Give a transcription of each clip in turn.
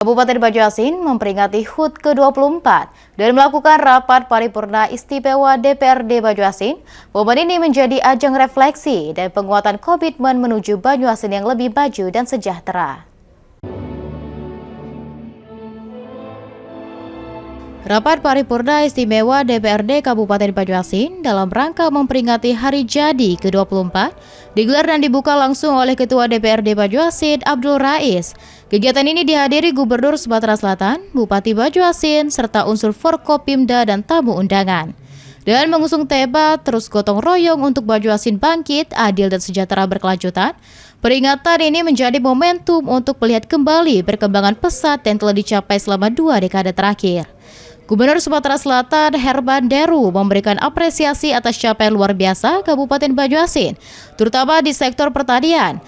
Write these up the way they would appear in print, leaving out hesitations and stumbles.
Kabupaten Banjarmasin memperingati HUT ke-24 dan melakukan rapat paripurna istimewa DPRD Banjarmasin. Momen ini menjadi ajang refleksi dan penguatan komitmen menuju Banjarmasin yang lebih maju dan sejahtera. Rapat paripurna istimewa DPRD Kabupaten Banjarmasin dalam rangka memperingati Hari Jadi ke-24 digelar dan dibuka langsung oleh Ketua DPRD Banjarmasin Abdul Rais. Kegiatan ini dihadiri Gubernur Sumatera Selatan, Bupati Banjarmasin, serta unsur Forkopimda dan tamu undangan. Dan mengusung tema terus gotong royong untuk Banjarmasin bangkit, adil dan sejahtera berkelanjutan, peringatan ini menjadi momentum untuk melihat kembali perkembangan pesat yang telah dicapai selama 2 dekade terakhir. Gubernur Sumatera Selatan Herman Deru memberikan apresiasi atas capaian luar biasa Kabupaten Banjarmasin, terutama di sektor pertanian.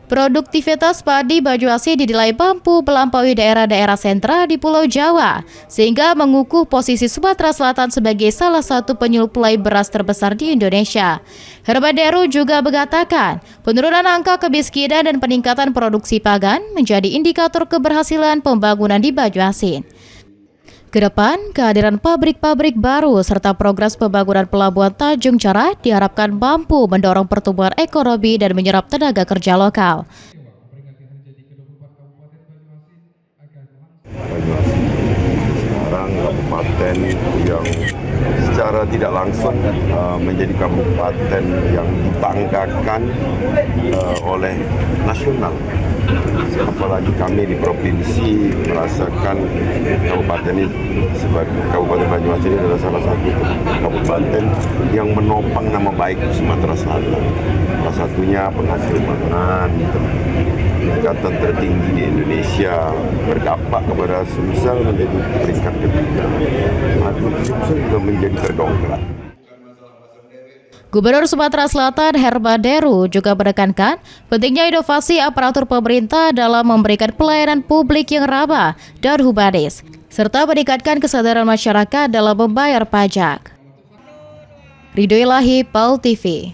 Produktivitas padi Banjarmasin dinilai mampu melampaui daerah-daerah sentra di Pulau Jawa, sehingga mengukuh posisi Sumatera Selatan sebagai salah satu penyuplai beras terbesar di Indonesia. Herman Deru juga mengatakan, penurunan angka kemiskinan dan peningkatan produksi pakan menjadi indikator keberhasilan pembangunan di Banjarmasin. Kedepan, kehadiran pabrik-pabrik baru serta progres pembangunan pelabuhan Tanjung Cara diharapkan mampu mendorong pertumbuhan ekonomi dan menyerap tenaga kerja lokal. Sekarang kabupaten yang secara tidak langsung menjadi kabupaten yang dibanggakan oleh nasional. Apalagi kami di provinsi merasakan kabupaten ini sebagai Kabupaten Banjarmasin ini adalah salah satu kabupaten yang menopang nama baik Sumatera Selatan. Salah satunya penghasil pangan tingkatan tertinggi di Indonesia, berdampak kepada Sumsel menjadi peringkat ketiga. Sumsel juga menjadi terdongkrak. Gubernur Sumatera Selatan Herman Deru juga menekankan pentingnya inovasi aparatur pemerintah dalam memberikan pelayanan publik yang ramah dan humanis, serta meningkatkan kesadaran masyarakat dalam membayar pajak. Ridho Ilahi, PAL TV.